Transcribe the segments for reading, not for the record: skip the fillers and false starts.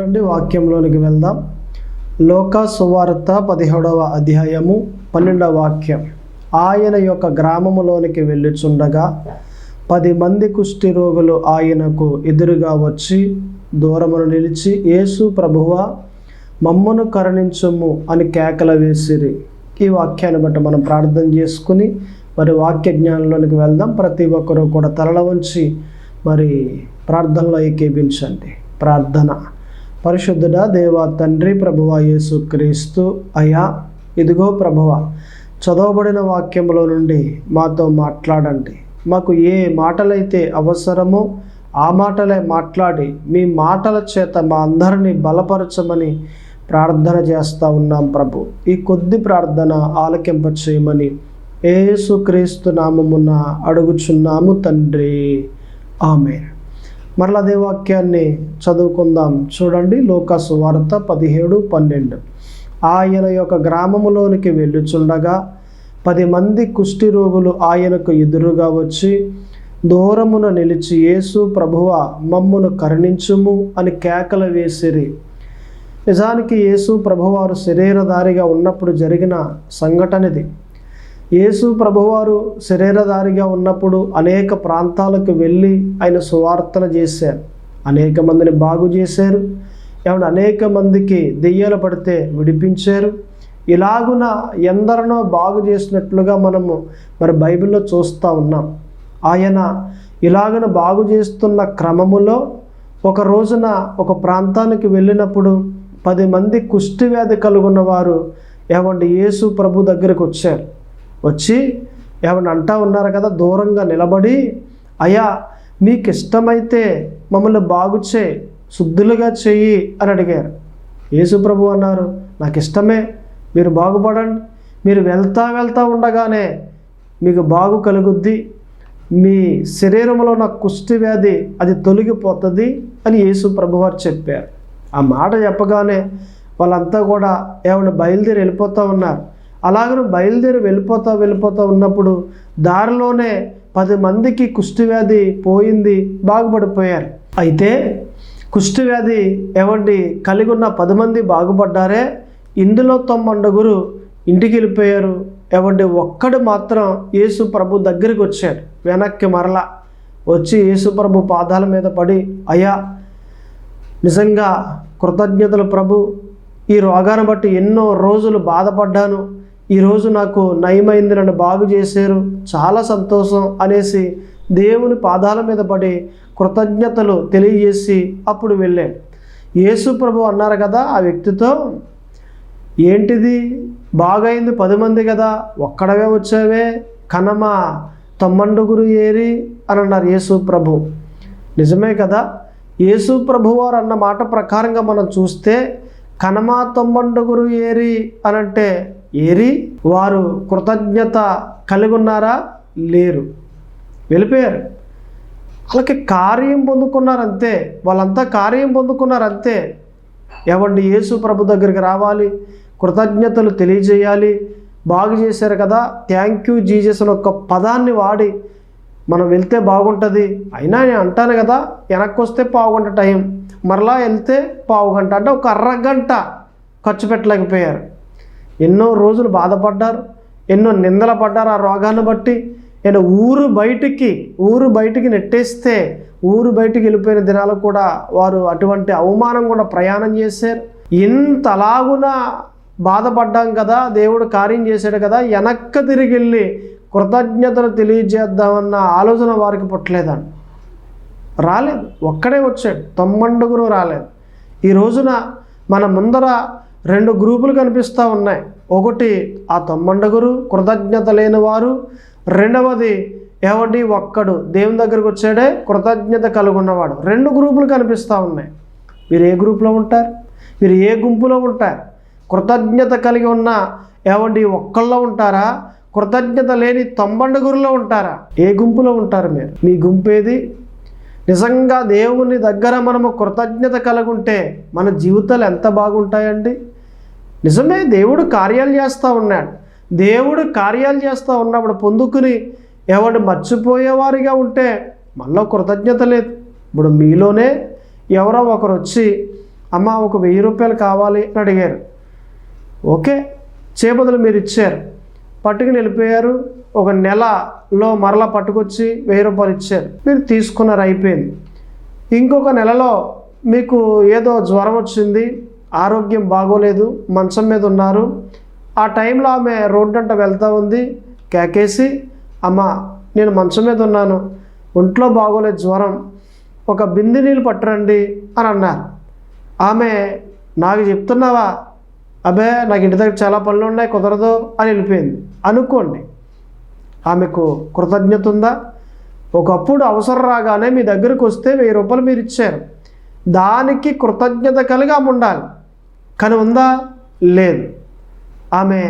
రండి వాక్యంలోనికి వెళ్దాం. లోకా సువార్త 17వ అధ్యాయము 12వ వాక్యం. ఆయన యొక్క గ్రామములోనికి వెళ్ళుచుండగా 10 మంది కుష్టి రోగులు ఆయనకు ఎదురుగా వచ్చి దూరమును నిలిచి, యేసు ప్రభువా, మమ్మను కరుణించుము అని కేకలు వేసిరి. ఈ వాక్యాన్ని బట్టి మనం ప్రార్థన చేసుకుని మరి వాక్య జ్ఞానంలోనికి వెళ్దాం. ప్రతి ఒక్కరూ కూడా తలల వంచి మరి ప్రార్థనలో ఏకీభించండి. ప్రార్థన. పరిశుద్ధుడా దేవా తండ్రి, ప్రభువా యేసు క్రీస్తు అయ్యా, ఇదిగో ప్రభువా, చదవబడిన వాక్యంలో నుండి మాతో మాట్లాడండి. మాకు ఏ మాటలైతే అవసరమో ఆ మాటలే మాట్లాడి మీ మాటల చేత మా అందరినీ బలపరచమని ప్రార్థన చేస్తూ ఉన్నాం ప్రభు. ఈ కొద్ది ప్రార్థన ఆలకింప చేయమని యేసుక్రీస్తు నామమున అడుగుచున్నాము తండ్రి, ఆమేన్. మరలా అదే వాక్యాన్ని చదువుకుందాం. చూడండి, లోకా సువార్త 17:12. ఆయన యొక్క గ్రామములోనికి వెళ్ళుచుండగా 10 మంది కుష్టి రోగులు ఆయనకు ఎదురుగా వచ్చి దూరమున నిలిచి, యేసు ప్రభువా, మమ్మును కరుణించుము అని కేకలు వేసిరి. నిజానికి యేసు ప్రభువారు శరీరధారిగా ఉన్నప్పుడు జరిగిన సంఘటన ఇది. యేసు ప్రభువారు శరీరధారిగా ఉన్నప్పుడు అనేక ప్రాంతాలకు వెళ్ళి ఆయన సువార్తన చేశారు. అనేక మందిని బాగు చేశారు. అనేక మందికి దెయ్యాలు పడితే విడిపించారు. ఇలాగున ఎందరినో బాగు చేసినట్లుగా మనము మరి బైబిల్లో చూస్తూ ఉన్నాం. ఆయన ఇలాగున బాగు చేస్తున్న క్రమములో ఒక రోజున ఒక ప్రాంతానికి వెళ్ళినప్పుడు 10 మంది కుష్టి వ్యాధి కలుగున్న వారు యేసు ప్రభు దగ్గరకు వచ్చారు. వచ్చి అంటా ఉన్నారు కదా, దూరంగా నిలబడి, అయ్యా మీకు ఇష్టమైతే మమ్మల్ని బాగు చేయి, శుద్ధులుగా చెయ్యి అని అడిగారు. యేసు ప్రభు అన్నారు, నాకు ఇష్టమే, మీరు బాగుపడండి. మీరు వెళ్తా ఉండగానే మీకు బాగు కలుగుద్ది. మీ శరీరంలో ఉన్న కుష్టి వ్యాధి అది తొలగిపోతుంది అని యేసు ప్రభువారు చెప్పారు. ఆ మాట చెప్పగానే వాళ్ళంతా కూడా బయలుదేరి వెళ్ళిపోతూ ఉన్నారు. అలాగను బయలుదేరి వెళ్ళిపోతూ ఉన్నప్పుడు దారిలోనే 10 మందికి కుష్టి వ్యాధి పోయింది, బాగుపడిపోయారు. అయితే కుష్టి వ్యాధి కలిగి ఉన్న 10 మంది బాగుపడ్డారే, ఇందులో 90 ఇంటికి వెళ్ళిపోయారు. ఒక్కడు మాత్రం యేసు ప్రభు దగ్గరికి వచ్చాడు. వెనక్కి మరలా వచ్చి యేసు ప్రభు పాదాల మీద పడి, అయ్యా నిజంగా కృతజ్ఞతలు ప్రభు, ఈ రోగాన్ని బట్టి ఎన్నో రోజులు బాధపడ్డాను, ఈరోజు నాకు నయమైంది, నన్ను బాగు చేశారు, చాలా సంతోషం అనేసి దేవుని పాదాల మీద పడి కృతజ్ఞతలు తెలియజేసి అప్పుడు వెళ్ళాడు. యేసు ప్రభు అన్నారు కదా ఆ వ్యక్తితో, ఏంటిది బాగైంది 10 మంది కదా, ఒక్కడవే వచ్చావే, కనమా 90 ఏరి అని అన్నారు యేసు ప్రభు. నిజమే కదా, యేసు ప్రభువారు అన్న మాట ప్రకారంగా మనం చూస్తే కనమా 90 ఏరి అనంటే ఏరి వారు కృతజ్ఞత కలిగి ఉన్నారా? లేరు, వెళ్ళిపోయారు. వాళ్ళకి కార్యం పొందుకున్నారంతే, వాళ్ళంతా కార్యం పొందుకున్నారంతే. యేసు ప్రభు దగ్గరికి రావాలి, కృతజ్ఞతలు తెలియజేయాలి. బాగు చేశారు కదా, థ్యాంక్ యూ జీసస్ అని ఒక పదాన్ని వాడి మనం వెళ్తే బాగుంటుంది. అయినా నేను అంటాను కదా, వెనక్కి వస్తే పావుగంట టైం, మరలా వెళ్తే పావుగంట, అంటే ఒక అరగంట ఖర్చు పెట్టలేకపోయారు. ఎన్నో రోజులు బాధపడ్డారు, ఎన్నో నిందలు పడ్డారు ఆ రోగాన్ని బట్టి. ఊరు బయటికి నెట్టేస్తే ఊరు బయటికి వెళ్ళిపోయిన దినాలు కూడా వారు అటువంటి అవమానం కూడా ప్రయాణం చేశారు. ఇంతలాగున బాధపడ్డాం కదా, దేవుడు కార్యం చేశాడు కదా, వెనక్కి తిరిగి వెళ్ళి కృతజ్ఞతలు తెలియజేద్దామన్న ఆలోచన వారికి పుట్టలేదండి. రాలేదు, ఒక్కడే వచ్చాడు, 90 రాలేదు. ఈ రోజున మన ముందర 2 గ్రూపులు కనిపిస్తూ ఉన్నాయి. ఒకటి ఆ 90 కృతజ్ఞత లేని వారు, రెండవది ఒక్కడు దేవుని దగ్గరికి వచ్చాడే కృతజ్ఞత కలుగున్నవాడు. 2 గ్రూపులు కనిపిస్తూ ఉన్నాయి. మీరు ఏ గ్రూపులో ఉంటారు? మీరు ఏ గుంపులో ఉంటారు? కృతజ్ఞత కలిగి ఉన్న ఒక్కళ్ళలో ఉంటారా? కృతజ్ఞత లేని 90లో ఉంటారా? ఏ గుంపులో ఉంటారు మీరు? మీ గుంపు ఏది? నిజంగా దేవుని దగ్గర మనము కృతజ్ఞత కలిగి ఉంటే మన జీవితాలు ఎంత బాగుంటాయండి. నిజమే, దేవుడు కార్యాలు చేస్తూ ఉన్నాడు. దేవుడు కార్యాలు చేస్తూ ఉన్నప్పుడు పొందుకుని మర్చిపోయేవారిగా ఉంటే మనలో కృతజ్ఞత లేదు. ఇప్పుడు మీలోనే ఎవరో ఒకరు వచ్చి అమ్మ ఒక 1000 రూపాయలు కావాలి అని అడిగారు. ఓకే, చేపదలు మీరు ఇచ్చారు, పట్టుకుని వెళ్ళిపోయారు. ఒక నెలలో మరలా పట్టుకొచ్చి 1000 రూపాయలు ఇచ్చారు, మీరు తీసుకున్నారు, అయిపోయింది. ఇంకొక నెలలో మీకు ఏదో జ్వరం వచ్చింది, ఆరోగ్యం బాగోలేదు, మంచం మీద ఉన్నారు. ఆ టైంలో ఆమె రోడ్డంట వెళ్తూ ఉంది, కేకేసి అమ్మ నేను మంచం మీద ఉన్నాను, ఒంట్లో బాగోలేదు, జ్వరం, ఒక బిందె నీళ్ళు పట్టురండి అని అన్నారు. ఆమె నాకు చెప్తున్నావా, అబ్బే నాకు ఇంటి దగ్గర చాలా పనులు ఉన్నాయి, కుదరదు అని వెళ్ళిపోయింది అనుకోండి. ఆమెకు కృతజ్ఞత ఉందా? ఒకప్పుడు అవసరం రాగానే మీ దగ్గరకు వస్తే 1000 రూపాయలు మీరు ఇచ్చారు, దానికి కృతజ్ఞత కలిగి ఆమె ఉండాలి. కానీ ఉందా? లేదు. ఆమె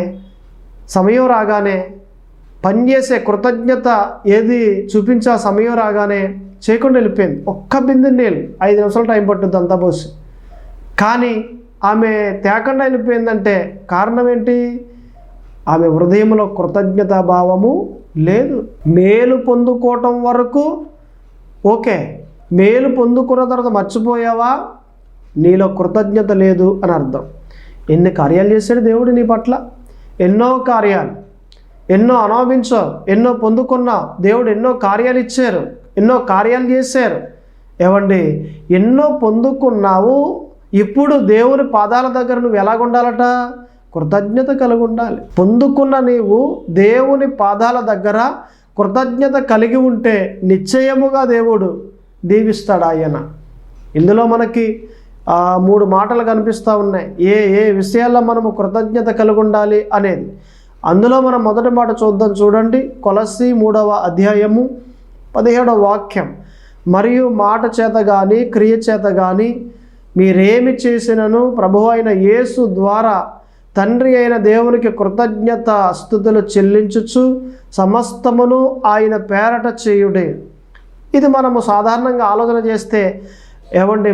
సమయం రాగానే పనిచేసే కృతజ్ఞత ఏది చూపించే సమయం రాగానే చేయకుండా వెళ్ళిపోయింది. ఒక్క బిందె నీళ్ళు 5 నిమిషాలు టైం పట్టుద్ది అంతా పోసి. కానీ ఆమె తేకుండా వెళ్ళిపోయిందంటే కారణం ఏంటి? ఆమె హృదయంలో కృతజ్ఞతా భావము లేదు. మేలు పొందుకోవటం వరకు ఓకే, మేలు పొందుకున్న తర్వాత మర్చిపోయావా, నీలో కృతజ్ఞత లేదు అని అర్థం. ఎన్ని కార్యాలు చేశాడు దేవుడు నీ పట్ల, ఎన్నో కార్యాలు, ఎన్నో అనుభవించావు, ఎన్నో పొందుకున్నావు. దేవుడు ఎన్నో కార్యాలు ఇచ్చారు, ఎన్నో కార్యాలు చేశారు. ఏమండి, ఎన్నో పొందుకున్నావు. ఇప్పుడు దేవుని పాదాల దగ్గర నువ్వు ఎలాగుండాలట? కృతజ్ఞత కలిగి ఉండాలి. పొందుకున్న నీవు దేవుని పాదాల దగ్గర కృతజ్ఞత కలిగి ఉంటే నిశ్చయముగా దేవుడు దీవిస్తాడు ఆయన. ఇందులో మనకి 3 మాటలు కనిపిస్తూ ఉన్నాయి, ఏ ఏ విషయాల్లో మనము కృతజ్ఞత కలిగి ఉండాలి అనేది. అందులో మనం మొదటి మాట చూద్దాం, చూడండి. కొలస్సీ 3వ అధ్యాయము 17వ వాక్యం. మరియు మాట చేత కానీ క్రియ చేత కానీ మీరేమి చేసినను ప్రభువు అయిన యేసు ద్వారా తండ్రి అయిన దేవునికి కృతజ్ఞత స్తుతులు చెల్లించుచు సమస్తమును ఆయన పేరట చేయుడే. ఇది మనము సాధారణంగా ఆలోచన చేస్తే ఏమండి,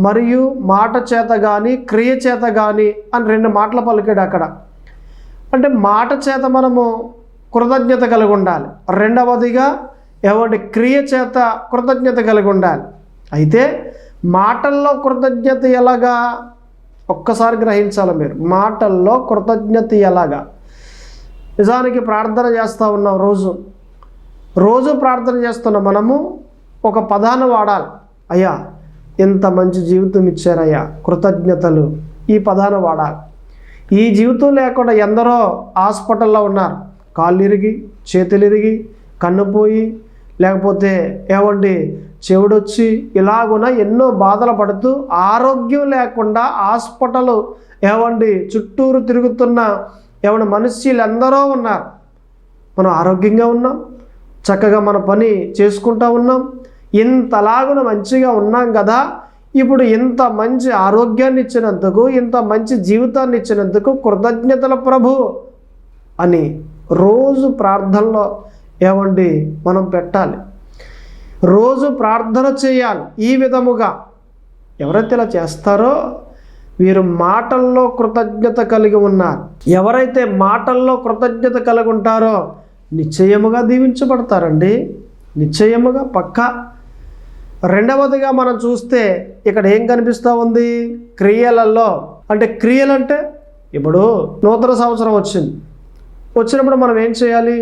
మరియు మాట చేత కానీ క్రియ చేత కానీ అని 2 మాటలు పలికాడు అక్కడ. అంటే మాట చేత మనము కృతజ్ఞత కలిగి ఉండాలి, రెండవదిగా ఏమండి క్రియ చేత కృతజ్ఞత కలిగి ఉండాలి. అయితే మాటల్లో కృతజ్ఞత ఎలాగా ఒక్కసారి గ్రహించాలి మీరు. మాటల్లో కృతజ్ఞత ఎలాగా? నిజానికి ప్రార్థన చేస్తూ ఉన్నాం, రోజు ప్రార్థన చేస్తున్న మనము ఒక పదాన్ని వాడాలి. అయ్యా ఎంత మంచి జీవితం ఇచ్చారయ్యా, కృతజ్ఞతలు, ఈ పదాన్ని వాడాలి. ఈ జీవితం లేకుండా ఎందరో హాస్పిటల్లో ఉన్నారు, కాళ్ళు ఇరిగి, చేతులు ఇరిగి, కన్ను పోయి, లేకపోతే ఏమండి చెవుడొచ్చి, ఇలాగున ఎన్నో బాధలు పడుతూ ఆరోగ్యం లేకుండా హాస్పిటల్ ఏమండి చుట్టూరు తిరుగుతున్న ఏమన్నా మనుష్యులు ఎందరో ఉన్నారు. మనం ఆరోగ్యంగా ఉన్నాం, చక్కగా మన పని చేసుకుంటూ ఉన్నాం, ఇంతలాగున మంచిగా ఉన్నాం కదా. ఇప్పుడు ఇంత మంచి ఆరోగ్యాన్ని ఇచ్చినందుకు, ఇంత మంచి జీవితాన్ని ఇచ్చినందుకు కృతజ్ఞతల ప్రభు అని రోజు ప్రార్థనలో ఏమండి మనం పెట్టాలి, రోజు ప్రార్థన చేయాలి. ఈ విధముగా ఎవరైతే ఇలా చేస్తారో వీరు మాటల్లో కృతజ్ఞత కలిగి ఉన్నారు. ఎవరైతే మాటల్లో కృతజ్ఞత కలిగి ఉంటారో నిశ్చయముగా దీవించబడతారండి, నిశ్చయముగా పక్కా. రెండవదిగా మనం చూస్తే ఇక్కడ ఏం కనిపిస్తూ ఉంది? క్రియలలో. అంటే క్రియలంటే ఇప్పుడు నూతన సంవత్సరం వచ్చినప్పుడు మనం ఏం చేయాలి?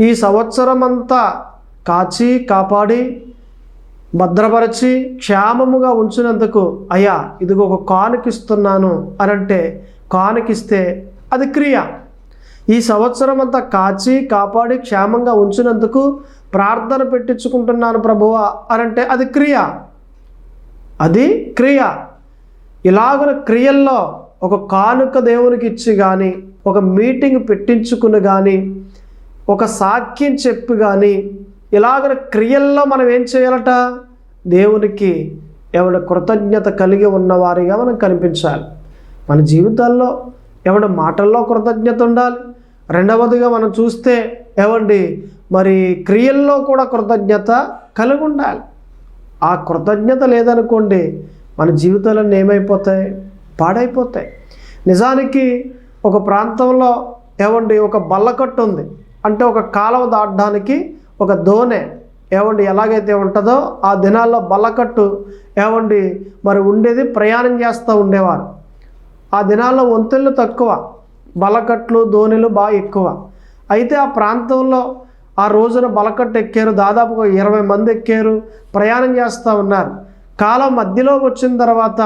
ఈ సంవత్సరం అంతా కాచి కాపాడి భద్రపరిచి క్షేమముగా ఉంచినందుకు అయ్యా ఇదిగో ఒక కానుకిస్తున్నాను అని అంటే, కానుకిస్తే అది క్రియ. ఈ సంవత్సరం అంతా కాచి కాపాడి క్షేమంగా ఉంచినందుకు ప్రార్థన పెట్టించుకుంటున్నాను ప్రభువా అని అంటే అది క్రియ, అది క్రియ. ఇలాగున క్రియల్లో ఒక కానుక దేవునికి ఇచ్చి కానీ, ఒక మీటింగ్ పెట్టించుకుని కానీ, ఒక సాక్ష్యం చెప్పి కానీ, ఇలాగ క్రియల్లో మనం ఏం చేయాలట? దేవునికి ఎవరి కృతజ్ఞత కలిగి ఉన్నవారిగా మనం కనిపించాలి. మన జీవితాల్లో ఎవరి మాటల్లో కృతజ్ఞత ఉండాలి. రెండవదిగా మనం చూస్తే ఏమండి మరి క్రియల్లో కూడా కృతజ్ఞత కలిగి ఉండాలి. ఆ కృతజ్ఞత లేదనుకోండి మన జీవితాలన్నీ ఏమైపోతాయి? పాడైపోతాయి. నిజానికి ఒక ప్రాంతంలో ఏమండి ఒక బల్లకట్టు ఉంది, అంటే ఒక కాలువ దాటడానికి ఒక దోణె ఎలాగైతే ఉంటుందో ఆ దినాల్లో బల్లకట్టు మరి ఉండేది, ప్రయాణం చేస్తూ ఉండేవారు. ఆ దినాల్లో వంతెనలు తక్కువ, బల్లకట్లు దోణిలు బాగా ఎక్కువ. అయితే ఆ ప్రాంతంలో ఆ రోజున బల్లకట్టు ఎక్కారు, దాదాపు 20 మంది ఎక్కారు, ప్రయాణం చేస్తూ ఉన్నారు. కాలం మధ్యలోకి వచ్చిన తర్వాత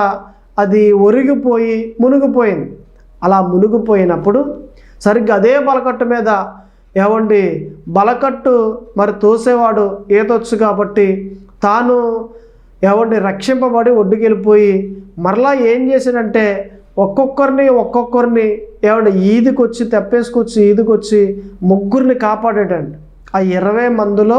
అది ఒరిగిపోయి మునిగిపోయింది. అలా మునిగిపోయినప్పుడు సరిగ్గా అదే బలకట్టు మీద బలకట్టు మరి తోసేవాడు ఈతొచ్చు కాబట్టి తాను రక్షింపబడి ఒడ్డుకెళ్ళిపోయి మరలా ఏం చేశాడంటే ఒక్కొక్కరిని ఈదికొచ్చి తెప్పేసుకొచ్చి ఈదికొచ్చి ముగ్గురిని కాపాడాడండి. ఆ 20 మందిలో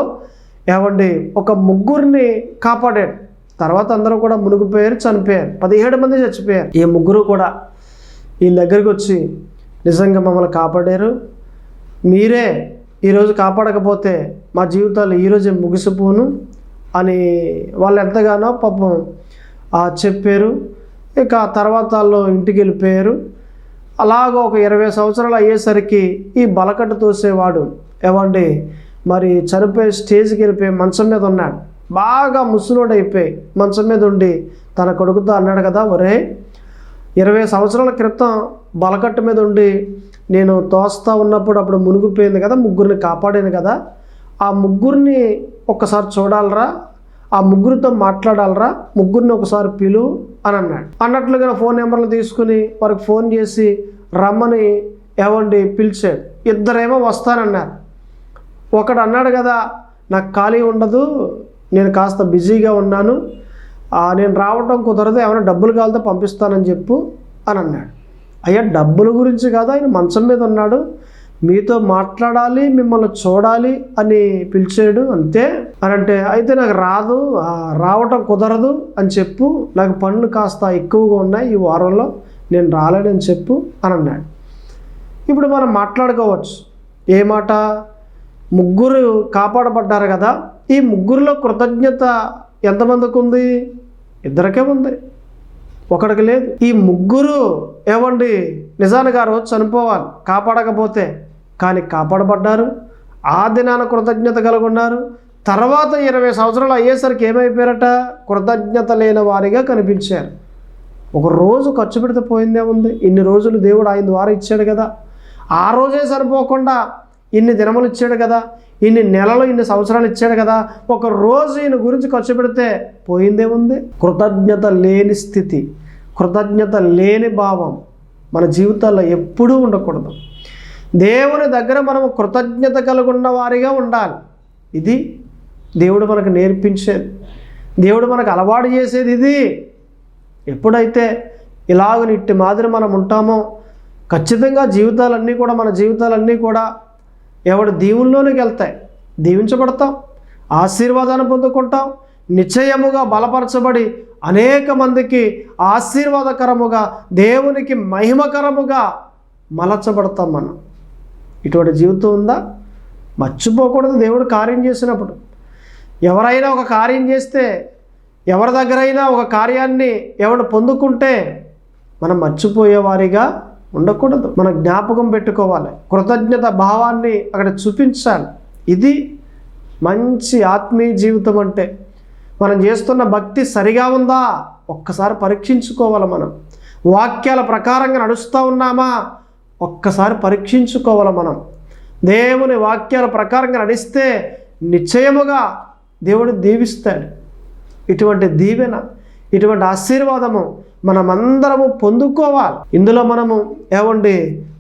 ఒక ముగ్గురిని కాపాడాడు. తర్వాత అందరూ కూడా మునిగిపోయారు, చనిపోయారు. 17 మంది చచ్చిపోయారు. ఈ ముగ్గురు కూడా ఈయన దగ్గరికి వచ్చి నిజంగా మమ్మల్ని కాపాడారు, మీరే ఈరోజు కాపాడకపోతే మా జీవితాలు ఈరోజే ముగిసిపోను అని వాళ్ళు ఎంతగానో పాపం చెప్పారు. ఇక తర్వాత వాళ్ళు ఇంటికి వెళ్ళిపోయారు. అలాగ ఒక 20 సంవత్సరాలు అయ్యేసరికి ఈ బలకట్టు తోసేవాడు మరి చనిపోయి స్టేజ్కి వెళ్ళిపోయి మంచం మీద ఉన్నాడు. బాగా ముసలోడు అయిపోయి మంచం మీద ఉండి తన కొడుకుతో అన్నాడు కదా, ఒరే 20 సంవత్సరాల క్రితం బలకట్టు మీద ఉండి నేను తోస్తా ఉన్నప్పుడు అప్పుడు మునిగిపోయింది కదా, ముగ్గురిని కాపాడాను కదా, ఆ ముగ్గురిని ఒక్కసారి చూడాలరా, ఆ ముగ్గురితో మాట్లాడాలరా, ముగ్గురిని ఒకసారి పిలువు అని అన్నాడు. అన్నట్లుగా ఫోన్ నెంబర్లు తీసుకుని వారికి ఫోన్ చేసి రమ్మని పిలిచాడు. ఇద్దరేమో వస్తానన్నారు. ఒకడు అన్నాడు కదా, నాకు ఖాళీ ఉండదు, నేను కాస్త బిజీగా ఉన్నాను, నేను రావటం కుదరదు, ఏమైనా డబ్బులు కావాలితే పంపిస్తానని చెప్పు అని అన్నాడు. అయ్యా డబ్బుల గురించి కాదు, ఆయన మంచం మీద ఉన్నాడు, మీతో మాట్లాడాలి, మిమ్మల్ని చూడాలి అని పిలిచాడు అంతే అని అంటే, అయితే నాకు రావటం కుదరదు అని చెప్పు, నాకు పనులు కాస్త ఎక్కువగా ఉన్నాయి ఈ వారంలో, నేను రాలేనని చెప్పు అని అన్నాడు. ఇప్పుడు మనం మాట్లాడుకోవచ్చు. ఏ మాట? ముగ్గురు కాపాడబడ్డారు కదా, ఈ ముగ్గురులో కృతజ్ఞత ఎంతమందికి ఉంది? ఇద్దరికే ఉంది, ఒకడికి లేదు. ఈ ముగ్గురు నిజానికి ఆ రోజు చనిపోవాలి కాపాడకపోతే, కానీ కాపాడబడ్డారు. ఆ దినాన కృతజ్ఞత కలిగి ఉన్నారు. తర్వాత 20 సంవత్సరాలు అయ్యేసరికి ఏమైపోయారట? కృతజ్ఞత లేని వారిగా కనిపించారు. ఒక రోజు ఖర్చు పెడితే పోయిందే ఉంది. ఇన్ని రోజులు దేవుడు ఆయన ద్వారా ఇచ్చాడు కదా, ఆ రోజే సరిపోకుండా ఇన్ని దినములు ఇచ్చాడు కదా, ఇన్ని నెలలు ఇన్ని సంవత్సరాలు ఇచ్చాడు కదా, ఒక రోజు ఈయన గురించి ఖర్చు పెడితే పోయిందే ఉంది. కృతజ్ఞత లేని స్థితి, కృతజ్ఞత లేని భావం మన జీవితాల్లో ఎప్పుడూ ఉండకూడదు. దేవుని దగ్గర మనము కృతజ్ఞత కలిగి ఉన్న వారిగా ఉండాలి. ఇది దేవుడు మనకు నేర్పించేది, దేవుడు మనకు అలవాటు చేసేది ఇది. ఎప్పుడైతే ఇలాగనిట్టి మాదిరి మనం ఉంటామో ఖచ్చితంగా మన జీవితాలన్నీ కూడా దేవుల్లోనికి వెళ్తాయి. దీవించబడతాం, ఆశీర్వాదాన్ని పొందుకుంటాం, నిశ్చయముగా బలపరచబడి అనేక మందికి ఆశీర్వాదకరముగా, దేవునికి మహిమకరముగా మలచబడతాం మనం. ఇటువంటి జీవితం ఉందా? మర్చిపోకూడదు. దేవుడు కార్యం చేసినప్పుడు ఎవరైనా ఒక కార్యం చేస్తే, ఎవరి దగ్గరైనా ఒక కార్యాన్ని పొందుకుంటే మనం మర్చిపోయేవారిగా ఉండకూడదు. మనం జ్ఞాపకం పెట్టుకోవాలి, కృతజ్ఞత భావాన్ని అక్కడ చూపించాలి. ఇది మంచి ఆత్మీయ జీవితం అంటే. మనం చేస్తున్న భక్తి సరిగా ఉందా ఒక్కసారి పరీక్షించుకోవాలి. మనం వాక్యాల ప్రకారంగా నడుస్తూ ఉన్నామా ఒక్కసారి పరీక్షించుకోవాలి. మనం దేవుని వాక్యాల ప్రకారంగా నడిస్తే నిశ్చయముగా దేవుడు దీవిస్తాడు. ఇటువంటి దీవెన, ఇటువంటి ఆశీర్వాదము మనమందరము పొందుకోవాలి. ఇందులో మనము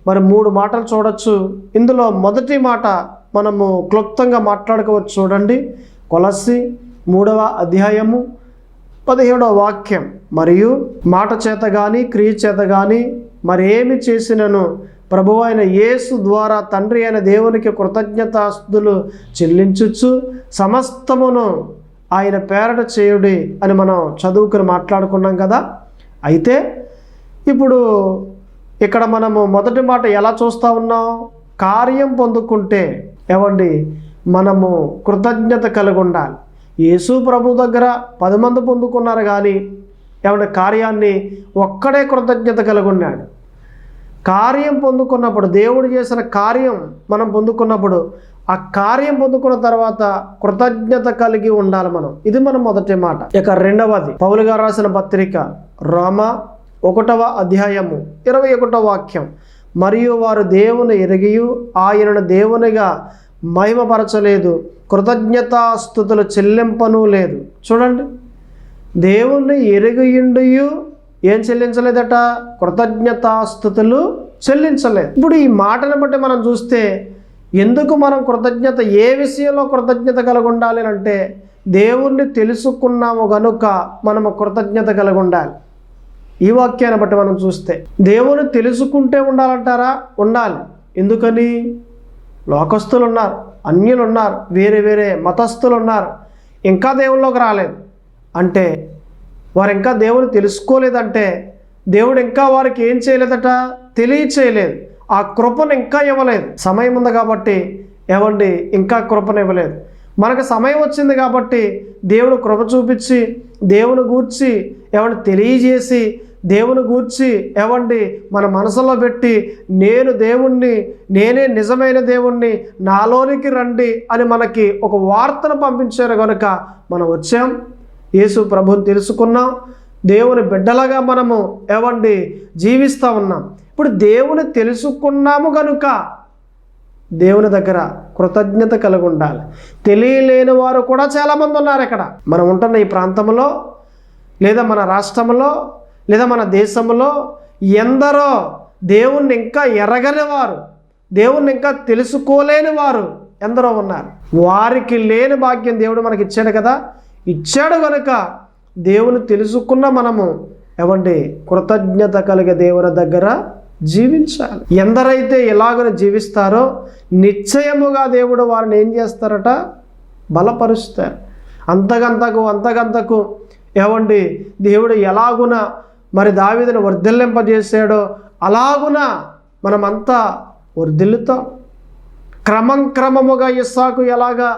మరి 3 మాటలు చూడొచ్చు. ఇందులో మొదటి మాట మనము క్లుప్తంగా మాట్లాడుకోవచ్చు. చూడండి, కొలస్సీ 3వ అధ్యాయము 17వ వాక్యం. మరియు మాట చేత కానీ క్రియ చేత కానీ మరేమి చేసినను ప్రభువు అయిన యేసు ద్వారా తండ్రి అయిన దేవునికి కృతజ్ఞతాస్తుతులు చెల్లించుచు సమస్తమును ఆయన పేరట చేయుడి అని మనం చదువుకుని మాట్లాడుకున్నాం కదా. అయితే ఇప్పుడు ఇక్కడ మనము మొదటి మాట ఎలా చూస్తూ ఉన్నాం? కార్యం పొందుకుంటే మనము కృతజ్ఞత కలిగి ఉండాలి. యేసు ప్రభు దగ్గర 10 మంది పొందుకున్నారు, కానీ కార్యాన్ని ఒక్కడే కృతజ్ఞత కలిగి ఉన్నాడు. కార్యం పొందుకున్నప్పుడు, దేవుడు చేసిన కార్యం మనం పొందుకున్నప్పుడు ఆ కార్యం పొందుకున్న తర్వాత కృతజ్ఞత కలిగి ఉండాలి మనం. ఇది మన మొదటి మాట. ఇక రెండవది, పౌలు గారు రాసిన పత్రిక రోమా 1వ అధ్యాయము 21వ వాక్యం, మరియు వారు దేవుని ఎరిగియు ఆయనను దేవునిగా మహిమపరచలేదు, కృతజ్ఞతాస్తుతులు చెల్లింపను లేదు. చూడండి, దేవుణ్ణి ఎరిగియుండియు ఏం చెల్లించలేదట? కృతజ్ఞతాస్తుతులు చెల్లించలేదు. ఇప్పుడు ఈ మాటను బట్టి మనం చూస్తే ఎందుకు మనం కృతజ్ఞత, ఏ విషయంలో కృతజ్ఞత కలిగి ఉండాలి అంటే దేవుణ్ణి తెలుసుకున్నాము గనుక మనము కృతజ్ఞత కలిగి ఉండాలి. ఈ వాక్యాన్ని బట్టి మనం చూస్తే దేవుని తెలుసుకుంటే ఉండాలంటారా? ఉండాలి. ఎందుకని? లోకస్తులు ఉన్నారు, అన్యులు ఉన్నారు, వేరే వేరే మతస్థులు ఉన్నారు, ఇంకా దేవుళ్ళలోకి రాలేదు అంటే, వారు ఇంకా దేవుని తెలుసుకోలేదంటే దేవుడు ఇంకా వారికి ఏం చేయలేదట? తెలియచేయలేదు. ఆ కృపను ఇంకా ఇవ్వలేదు. సమయం ఉంది కాబట్టి ఏమండి, ఇంకా కృపను ఇవ్వలేదు. మనకు సమయం వచ్చింది కాబట్టి దేవుడు కృప చూపించి దేవుని గూర్చి ఏమండి తెలియజేసి దేవుని గూర్చి ఏమండి మన మనసులో పెట్టి, నేను దేవుణ్ణి, నేనే నిజమైన దేవుణ్ణి, నాలోనికి రండి అని మనకి ఒక వార్తను పంపించారు కనుక మనం వచ్చాం, యేసు ప్రభుని తెలుసుకున్నాం, దేవుని బిడ్డలాగా మనము ఏమండి జీవిస్తూ ఉన్నాం. ఇప్పుడు దేవుని తెలుసుకున్నాము కనుక దేవుని దగ్గర కృతజ్ఞత కలిగి ఉండాలి. తెలియలేని వారు కూడా చాలామంది ఉన్నారు ఇక్కడ. మనం ఉంటున్న ఈ ప్రాంతంలో, లేదా మన రాష్ట్రంలో, లేదా మన దేశంలో ఎందరో దేవుణ్ణి ఇంకా ఎరగని వారు, దేవుణ్ణి ఇంకా తెలుసుకోలేని వారు ఎందరో ఉన్నారు. వారికి లేని భాగ్యం దేవుడు మనకి ఇచ్చాడు కదా. ఇచ్చాడు కనుక దేవుని తెలుసుకున్న మనము ఏమండి కృతజ్ఞత కలిగే దేవుని దగ్గర జీవించాలి. ఎందరైతే ఎలాగో జీవిస్తారో నిశ్చయముగా దేవుడు వారిని ఏం చేస్తారట? బలపరుస్తారు. అంతకంతకు ఏమండి దేవుడు ఎలాగున మరి దావీదును వర్ధిల్లింపజేశాడో అలాగున మనమంతా వర్ధిల్లుతాం. క్రమముగా ఇస్సాకు ఎలాగా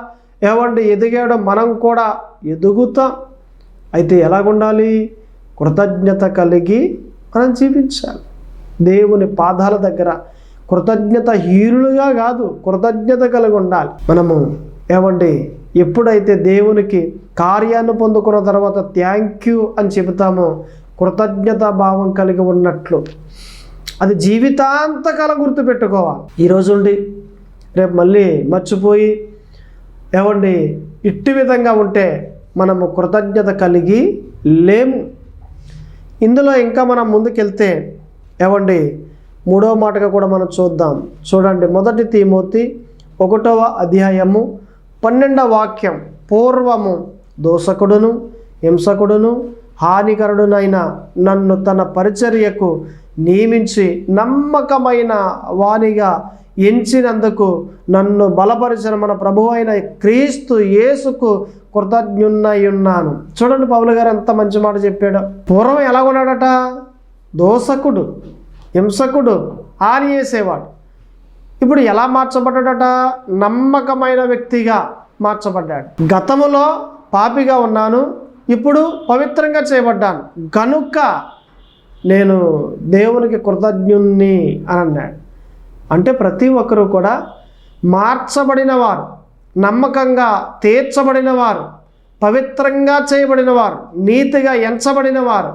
ఏమండి ఎదిగాడో మనం కూడా ఎదుగుతాం. అయితే ఎలాగుండాలి? కృతజ్ఞత కలిగి మనం జీవించాలి. దేవుని పాదాల దగ్గర కృతజ్ఞత హీనులుగా కాదు, కృతజ్ఞత కలిగి ఉండాలి. మనము ఏమండి ఎప్పుడైతే దేవునికి కార్యాన్ని పొందుకున్న తర్వాత థ్యాంక్ యూ అని చెబుతామో, కృతజ్ఞత భావం కలిగి ఉన్నట్లు అది జీవితాంతకాలం గుర్తుపెట్టుకోవాలి. ఈరోజు ఉండి రేపు మళ్ళీ మర్చిపోయి ఏమండి ఇట్టి విధంగా ఉంటే మనము కృతజ్ఞత కలిగి లేము. ఇందులో ఇంకా మనం ముందుకెళ్తే ఏమండి 3వ మాటగా కూడా మనం చూద్దాం. చూడండి, 1 తిమోతి 1వ అధ్యాయము 12వ వాక్యం, పూర్వము దోషకుడును హింసకుడును హానికరుడునైన నన్ను తన పరిచర్యకు నియమించి నమ్మకమైన వానిగా ఎంచినందుకు నన్ను బలపరిచిన మన ప్రభువు అయిన క్రీస్తు యేసుకు కృతజ్ఞున్నై ఉన్నాను. చూడండి, పౌలు గారు ఎంత మంచి మాట చెప్పాడు. పూర్వం ఎలా ఉన్నాడట? దోషకుడు, హింసకుడు, హాని చేసేవాడు. ఇప్పుడు ఎలా మార్చబడ్డాడట? నమ్మకమైన వ్యక్తిగా మార్చబడ్డాడు. గతములో పాపిగా ఉన్నాను, ఇప్పుడు పవిత్రంగా చేయబడ్డాను కనుక నేను దేవునికి కృతజ్ఞుణ్ణి అని అన్నాడు. అంటే ప్రతి ఒక్కరూ కూడా మార్చబడిన వారు, నమ్మకంగా తీర్చబడిన వారు, పవిత్రంగా చేయబడిన వారు, నీతిగా ఎంచబడిన వారు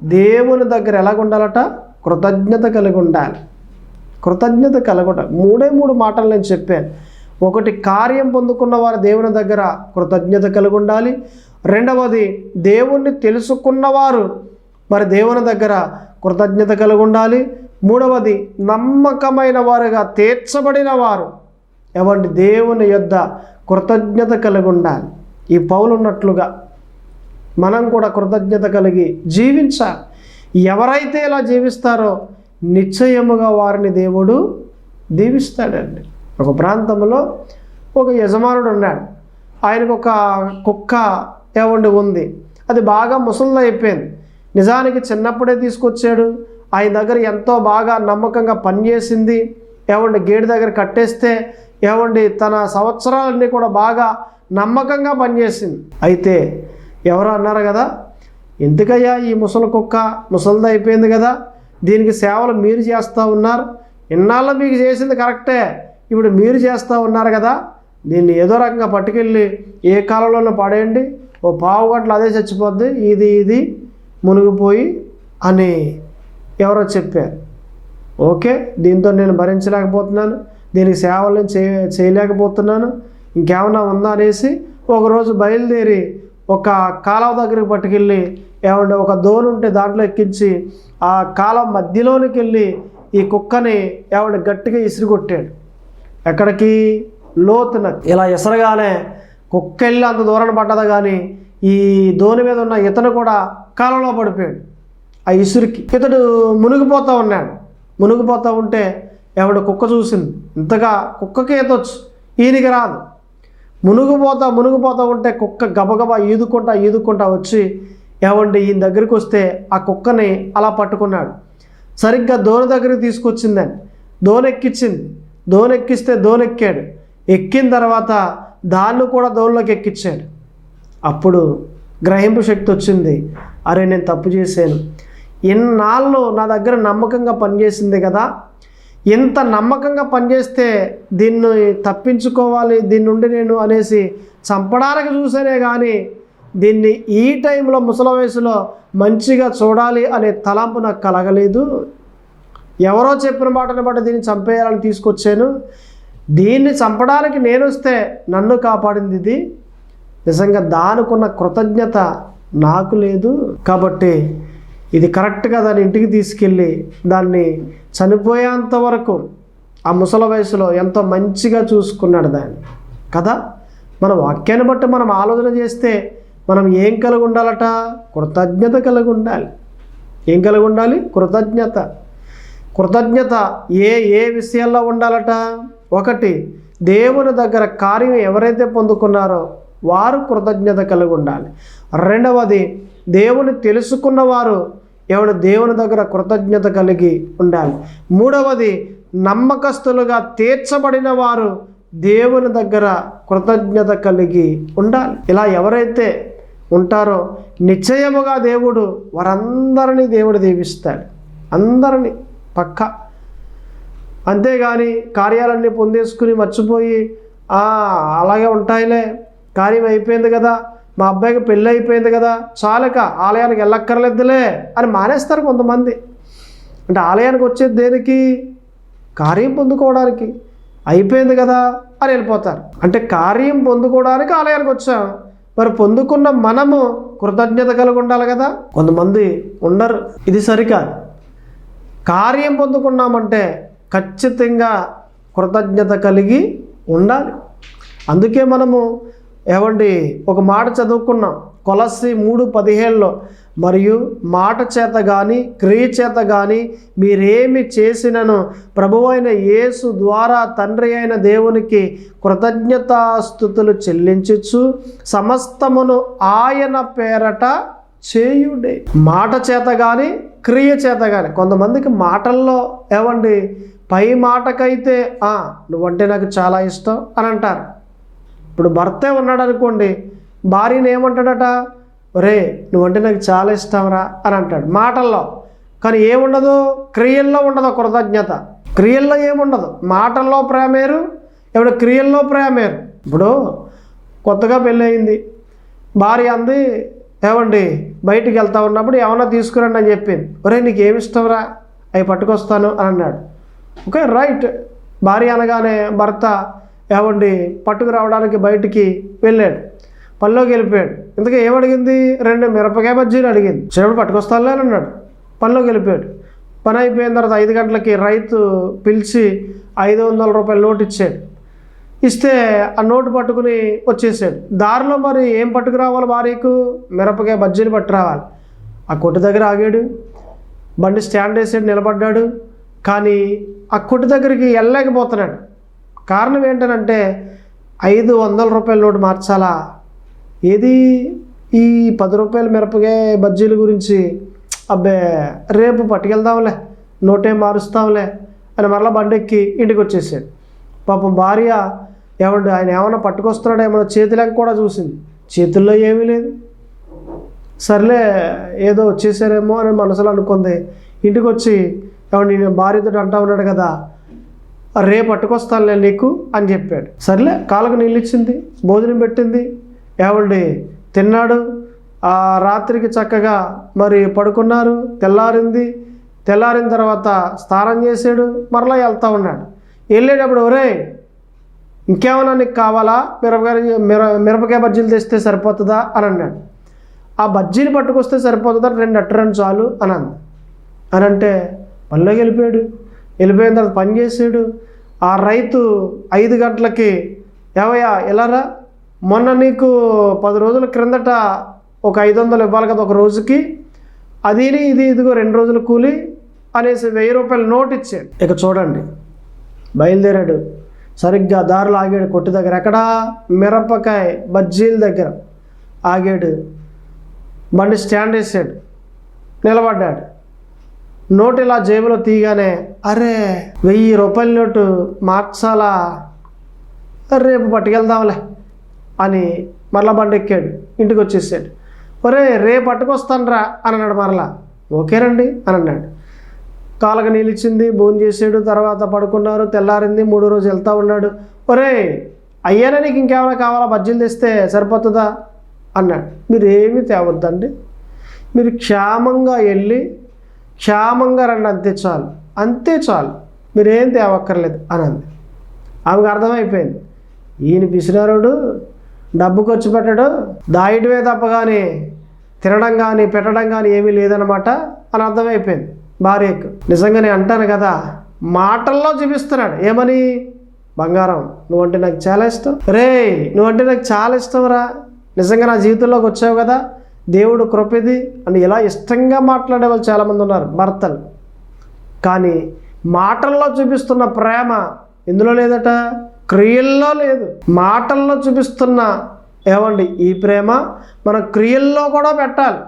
దేవుని దగ్గర ఎలాగ ఉండాలట? కృతజ్ఞత కలిగి ఉండాలి. కృతజ్ఞత కలిగి ఉండాలి. 3 మాటలు నేను చెప్పాను. ఒకటి, కార్యం పొందుకున్న వారు దేవుని దగ్గర కృతజ్ఞత కలిగి ఉండాలి. రెండవది, దేవుణ్ణి తెలుసుకున్నవారు మరి దేవుని దగ్గర కృతజ్ఞత కలిగి ఉండాలి. మూడవది, నమ్మకమైన వారుగా తీర్చబడిన వారు ఏమండి దేవుని యొద్ద కృతజ్ఞత కలిగి ఉండాలి. ఈ పౌలు ఉన్నట్లుగా మనం కూడా కృతజ్ఞత కలిగి జీవించాలి. ఎవరైతే ఇలా జీవిస్తారో నిశ్చయముగా వారిని దేవుడు దీవిస్తాడండి. ఒక ప్రాంతంలో ఒక యజమానుడు ఉన్నాడు. ఆయనకు ఒక కుక్క ఏమండి ఉంది. అది బాగా ముసలిది అయిపోయింది. నిజానికి చిన్నప్పుడే తీసుకొచ్చాడు. ఆయన దగ్గర ఎంతో బాగా నమ్మకంగా పనిచేసింది. ఏమండి గేటు దగ్గర కట్టేస్తే ఏమండి తన సంవత్సరాలన్నీ కూడా బాగా నమ్మకంగా పనిచేసింది. అయితే ఎవరో అన్నారు కదా, ఎందుకయ్యా ఈ ముసలి కుక్క ముసలిది అయిపోయింది కదా, దీనికి సేవలు మీరు చేస్తూ ఉన్నారు, ఇన్నాళ్ళు మీకు చేసింది కరెక్టే, ఇప్పుడు మీరు చేస్తూ ఉన్నారు కదా, దీన్ని ఏదో రకంగా పట్టుకెళ్ళి ఏ కాలంలోనూ పడేయండి, ఓ పావు గంటలు అదే చచ్చిపోద్ది, ఇది మునిగిపోయి అని ఎవరో చెప్పారు. ఓకే, దీంతో నేను భరించలేకపోతున్నాను, దీనికి సేవలు చేయలేకపోతున్నాను, ఇంకేమన్నా ఉందా అనేసి ఒకరోజు బయలుదేరి ఒక కాలువ దగ్గరికి పట్టుకెళ్ళి ఏమంటే ఒక దోణి ఉంటే దాంట్లో ఎక్కించి ఆ కాలువ మధ్యలోనికి వెళ్ళి ఈ కుక్కని ఏమంటే గట్టిగా ఇసిరి కొట్టాడు. ఎక్కడికి? లోతున. ఇలా ఇసరగానే కుక్క వెళ్ళి అంత దూరం పడ్డదా కానీ ఈ దోణి మీద ఉన్న ఇతను కూడా కాలంలో పడిపోయాడు. ఆ ఇసురికి ఇతడు మునిగిపోతూ ఉన్నాడు. మునిగిపోతూ ఉంటే ఎవడు కుక్క చూసింది. ఇంతగా కుక్కకి ఈతొచ్చు, ఈయనకి రాదు. మునిగిపోతూ ఉంటే కుక్క గబగబా ఈదుకుంటా వచ్చి ఏమండి ఈయన దగ్గరికి వస్తే ఆ కుక్కని అలా పట్టుకున్నాడు. సరిగ్గా దోణి దగ్గరికి తీసుకొచ్చిందని దోణి ఎక్కించింది. దోణి ఎక్కిస్తే దోణి ఎక్కాడు. ఎక్కిన తర్వాత దాన్ని కూడా దోణిలోకి ఎక్కించాడు. అప్పుడు గ్రహింపు శక్తి వచ్చింది. అరే, నేను తప్పు చేశాను, ఇన్నాళ్ళు నా దగ్గర నమ్మకంగా పనిచేసింది కదా, ఎంత నమ్మకంగా పనిచేస్తే దీన్ని తప్పించుకోవాలి దీని నుండి నేను అనేసి చంపడానికి చూసానే కానీ దీన్ని ఈ టైంలో ముసలి వయసులో మంచిగా చూడాలి అనే తలంపు నాకు కలగలేదు. ఎవరో చెప్పిన మాటని బట్టి దీన్ని చంపేయాలని తీసుకొచ్చాను. దీన్ని చంపడానికి నేను వస్తే నన్ను కాపాడింది ఇది. నిజంగా దానికున్న కృతజ్ఞత నాకు లేదు. కాబట్టి ఇది కరెక్ట్గా దాని ఇంటికి తీసుకెళ్ళి దాన్ని చనిపోయేంత వరకు ఆ ముసలి వయసులో ఎంతో మంచిగా చూసుకున్నాడు దాన్ని కదా. మన వాక్యాన్ని బట్టి మనం ఆలోచన చేస్తే మనం ఏం కలిగి ఉండాలట? కృతజ్ఞత కలిగి ఉండాలి. ఏం కలిగి ఉండాలి? కృతజ్ఞత. కృతజ్ఞత ఏ విషయాల్లో ఉండాలట? ఒకటి, దేవుని దగ్గర కార్యం ఎవరైతే పొందుకున్నారో వారు కృతజ్ఞత కలిగి ఉండాలి. రెండవది, దేవుని తెలుసుకున్నవారు ఎవరు దేవుని దగ్గర కృతజ్ఞత కలిగి ఉండాలి. మూడవది, నమ్మకస్తులుగా తీర్చబడిన వారు దేవుని దగ్గర కృతజ్ఞత కలిగి ఉండాలి. ఇలా ఎవరైతే ఉంటారో నిశ్చయముగా దేవుడు వారందరినీ దేవుడు దీవిస్తాడు. అందరినీ పక్కా. అంతేగాని కార్యాలన్నీ పొందేసుకుని మర్చిపోయి అలాగే ఉంటాయిలే, కార్యం అయిపోయింది కదా, మా అబ్బాయికి పెళ్ళి అయిపోయింది కదా, చాలక ఆలయానికి వెళ్ళక్కర్లేదులే అని మానేస్తారు కొంతమంది. అంటే ఆలయానికి వచ్చేది దేనికి? కార్యం పొందుకోవడానికి. అయిపోయింది కదా అని వెళ్ళిపోతారు. అంటే కార్యం పొందుకోవడానికి ఆలయానికి వచ్చాం, మరి పొందుకున్న మనము కృతజ్ఞత కలిగి ఉండాలి కదా. కొంతమంది ఉండరు. ఇది సరికాదు. కార్యం పొందుకున్నామంటే ఖచ్చితంగా కృతజ్ఞత కలిగి ఉండాలి. అందుకే మనము ఒక మాట చదువుకున్నాం కొలస్సీ 3:17లో, మరియు మాట చేత కానీ క్రియ చేత కానీ మీరేమి చేసినను ప్రభువైన యేసు ద్వారా తండ్రి అయిన దేవునికి కృతజ్ఞతాస్తుతులు చెల్లించుచు సమస్తమును ఆయన పేరట చేయుడే. మాట చేత కానీ క్రియ చేత కానీ. కొంతమందికి మాటల్లో పై మాటకైతే నువ్వంటే నాకు చాలా ఇష్టం అని అంటారు. ఇప్పుడు భర్తే ఉన్నాడు అనుకోండి, భార్యని ఏమంటాడట? ఒరే, నువ్వంటే నాకు చాలా ఇష్టంరా అని అంటాడు మాటల్లో. కానీ ఏముండదు? క్రియల్లో ఉండదు కృతజ్ఞత. క్రియల్లో ఏముండదు. మాటల్లో ప్రేమేరు, క్రియల్లో ప్రేమేరు. ఇప్పుడు కొత్తగా పెళ్ళయింది, భార్య అంది బయటికి వెళ్తా ఉన్నప్పుడు ఏమన్నా తీసుకురండి అని చెప్పింది. ఒరే, నీకు ఏమి ఇష్టంరా, అవి పట్టుకొస్తాను అని అన్నాడు. Okay, right. భార్య అనగానే భర్త పట్టుకు రావడానికి బయటికి వెళ్ళాడు, పనిలోకి వెళ్ళిపోయాడు. ఇంతకీ ఏమడిగింది? 2 మిరపకాయ బజ్జీలు అడిగింది. చిన్నప్పుడు పట్టుకొస్తానులే అని అన్నాడు. పనిలోకి వెళ్ళిపోయాడు. పని అయిపోయిన తర్వాత 5 గంటలకి రైతు పిలిచి 500 రూపాయల నోటు ఇచ్చాడు. ఇస్తే ఆ నోటు పట్టుకుని వచ్చేసాడు. దారిలో మరి ఏం పట్టుకు రావాలి? భార్యకు మిరపకాయ బజ్జీలు పట్టు రావాలి. ఆ కొట్టు దగ్గర ఆగాడు, బండి స్టాండ్ వేసాడు, నిలబడ్డాడు. కానీ ఆ కొట్టు దగ్గరికి వెళ్ళలేకపోతున్నాడు. కారణం ఏంటనంటే 500 రూపాయల నోటు మార్చాలా? ఏది ఈ 10 రూపాయల మిరపకాయ బజ్జీల గురించి? అబ్బే, రేపు పట్టుకెళ్దాంలే, నోటేం మారుస్తాంలే అని మరలా బండెక్కి ఇంటికి వచ్చేసాడు. పాపం భార్య ఆయన ఏమన్నా పట్టుకొస్తున్నాడు ఏమన్నా చేతిలోకి కూడా చూసింది, చేతుల్లో ఏమీ లేదు. సర్లే, ఏదో వచ్చేసారేమో అని మనసులో అనుకుంది. ఇంటికి వచ్చి నేను భార్యతో అంటా ఉన్నాడు కదా, రేపు పట్టుకొస్తానులే నీకు అని చెప్పాడు. సర్లే, కాళ్ళకు నీళ్ళు ఇచ్చింది, భోజనం పెట్టింది, ఏమండి తిన్నాడు. ఆ రాత్రికి చక్కగా మరి పడుకున్నారు. తెల్లారిన తర్వాత స్నానం చేసాడు, మరలా వెళ్తూ ఉన్నాడు. వెళ్ళేటప్పుడు ఒరే ఇంకేమన్నా నీకు కావాలా, మిరపకాయ బజ్జీలు తెస్తే సరిపోతుందా అని అన్నాడు. ఆ బజ్జీలు పట్టుకొస్తే సరిపోతుందా, 2 అట్టరని చాలు అని అంటే పనిలోకి వెళ్ళిపోయిన తర్వాత పని చేసాడు. ఆ రైతు 5 గంటలకి ఏవయ్యా ఎలారా, మొన్న నీకు 10 రోజుల క్రిందట ఒక 500 ఇవ్వాలి కదా ఒక రోజుకి, అది ఇది ఇదిగో 2 రోజుల కూలి అనేసి 1000 రూపాయల నోట్ ఇచ్చాడు. ఇక చూడండి, బయలుదేరాడు. సరిగ్గా దారిలో ఆగాడు, కొట్టు దగ్గర. ఎక్కడా? మిరపకాయ బజ్జీల దగ్గర ఆగాడు. బండి స్టాండ్ వేసాడు, నిలబడ్డాడు. నోటు ఇలా జేబులో తీయగానే అరే 1000 రూపాయల నోటు మార్చాలా, రేపు పట్టుకెళ్దాంలే అని మరలా బండి ఎక్కాడు. ఇంటికి వచ్చేసాడు. ఒరే రేపు పట్టుకొస్తానురా అని అన్నాడు. మరలా ఓకేనండి అని అన్నాడు. కాళ్ళకు నీళ్ళు ఇచ్చింది, భోజనం చేసాడు. తర్వాత పడుకున్నారు. తెల్లారింది. 3వ రోజు వెళ్తూ ఉన్నాడు. ఒరే అయ్యానా నీకు ఇంకేమైనా కావాలా, బజ్జీలు తెస్తే సరిపోతుందా అన్నాడు. మీరు ఏమీ తేవద్దండి, మీరు క్షేమంగా వెళ్ళి క్షేమంగా రండి, అంతే చాలు, మీరేం తేవక్కర్లేదు అని అంది. ఆమెకు అర్థమైపోయింది, ఈయన పిసినారుడు, డబ్బు ఖర్చు పెట్టడు, దాయటమే తప్ప కానీ తినడం కానీ పెట్టడం కానీ ఏమీ లేదనమాట అని అర్థమైపోయింది భార్యకు. నిజంగానే అంటాను కదా, మాటల్లో చూపిస్తున్నాడు. ఏమని? బంగారం నువ్వంటే నాకు చాలా ఇష్టం, రే నువ్వంటే నాకు చాలా ఇష్టం రా, నిజంగా నా జీవితంలోకి వచ్చావు కదా, దేవుడు కృపది అని ఇలా ఇష్టంగా మాట్లాడే వాళ్ళు చాలామంది ఉన్నారు భర్తలు. కానీ మాటల్లో చూపిస్తున్న ప్రేమ ఇందులో లేదట, క్రియల్లో లేదు. మాటల్లో చూపిస్తున్న ఈ ప్రేమ మన క్రియల్లో కూడా పెట్టాలి.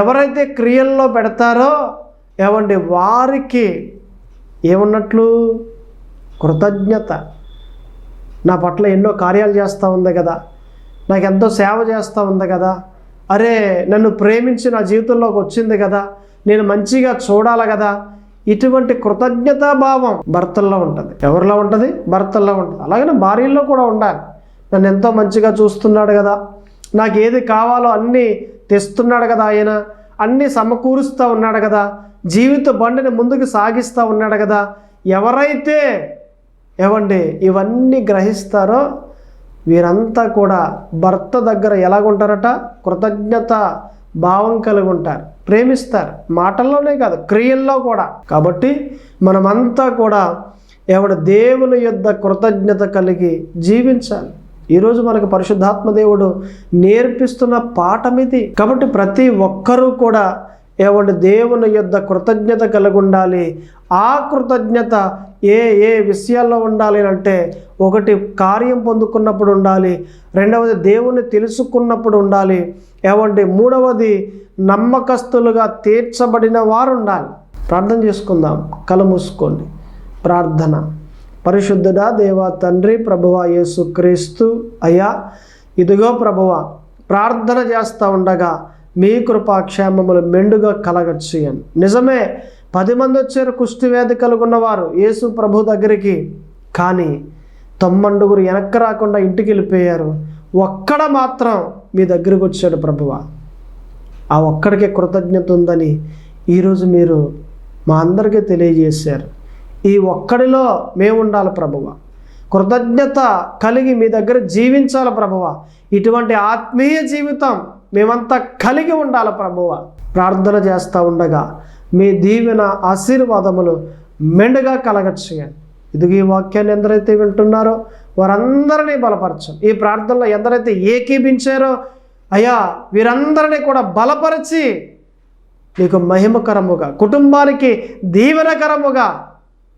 ఎవరైతే క్రియల్లో పెడతారో వారికి ఏమున్నట్లు? కృతజ్ఞత. నా పట్ల ఎన్నో కార్యాలు చేస్తూ ఉంది కదా, నాకు ఎంతో సేవ చేస్తూ ఉంది కదా, అరే నన్ను ప్రేమించి నా జీవితంలోకి వచ్చింది కదా, నేను మంచిగా చూడాలి కదా, ఇటువంటి కృతజ్ఞతాభావం భర్తల్లో ఉంటుంది. ఎవరిలో ఉంటుంది? భర్తల్లో ఉంటుంది. అలాగనే భార్యల్లో కూడా ఉండాలి. నన్ను ఎంతో మంచిగా చూస్తున్నాడు కదా, నాకు ఏది కావాలో అన్నీ తెస్తున్నాడు కదా, ఆయన అన్నీ సమకూరుస్తూ ఉన్నాడు కదా, జీవిత బండిని ముందుకు సాగిస్తూ ఉన్నాడు కదా. ఎవరైతే ఇవన్నీ గ్రహిస్తారో వీరంతా కూడా భర్త దగ్గర ఎలాగుంటారట? కృతజ్ఞత భావం కలిగి ఉంటారు, ప్రేమిస్తారు. మాటల్లోనే కాదు, క్రియల్లో కూడా. కాబట్టి మనమంతా కూడా దేవుని యొద్ద కృతజ్ఞత కలిగి జీవించాలి. ఈరోజు మనకు పరిశుద్ధాత్మ దేవుడు నేర్పిస్తున్న పాఠం ఇది. కాబట్టి ప్రతి ఒక్కరూ కూడా దేవుని యొద్ద కృతజ్ఞత కలిగి ఉండాలి. ఆ కృతజ్ఞత ఏ విషయాల్లో ఉండాలి అంటే, ఒకటి కార్యం పొందుకున్నప్పుడు ఉండాలి, రెండవది దేవుని తెలుసుకున్నప్పుడు ఉండాలి, మూడవది నమ్మకస్తులుగా తీర్చబడిన వారు ఉండాలి. ప్రార్థన చేసుకుందాం, కళ్ళు మూసుకోండి. ప్రార్థన. పరిశుద్ధుడా దేవా తండ్రి, ప్రభువా యేసుక్రీస్తు అయ్యా, ఇదిగో ప్రభువా, ప్రార్థన చేస్తూ ఉండగా మీ కృపాక్షేమములు మెండుగా కలగచ్చేయండి. నిజమే, 10 మంది వచ్చారు కుష్టి వ్యాధి కలుగున్నవారు యేసు ప్రభు దగ్గరికి. కానీ 9 వెనక్కి రాకుండా ఇంటికి వెళ్ళిపోయారు. ఒక్కడ మాత్రం మీ దగ్గరికి వచ్చాడు ప్రభువా. ఆ ఒక్కడికే కృతజ్ఞత ఉందని ఈరోజు మీరు మా అందరికీ తెలియజేశారు. ఈ ఒక్కడిలో మేము ఉండాలి ప్రభువా, కృతజ్ఞత కలిగి మీ దగ్గర జీవించాలి ప్రభువా. ఇటువంటి ఆత్మీయ జీవితం మేమంతా కలిగి ఉండాలి ప్రభువా. ప్రార్థన చేస్తూ ఉండగా మీ దీవెన ఆశీర్వాదములు మెండుగా కలగచ్చేయండి. ఇది ఈ వాక్యాన్ని ఎందరైతే వింటున్నారో వారందరినీ బలపరచండి. ఈ ప్రార్థనలో ఎందరైతే ఏకీభించారో అయ్యా, వీరందరినీ కూడా బలపరిచి మీకు మహిమకరముగా, కుటుంబానికి దీవెనకరముగా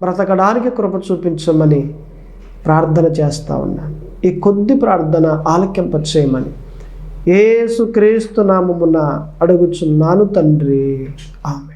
బ్రతకడానికి కృప చూపించమని ప్రార్థన చేస్తూ ఉన్నాను. ఈ కొద్ది ప్రార్థన ఆలకింపచేయమని యేసుక్రీస్తు నామమున అడుగుచున్నాను తండ్రి. ఆమేన్.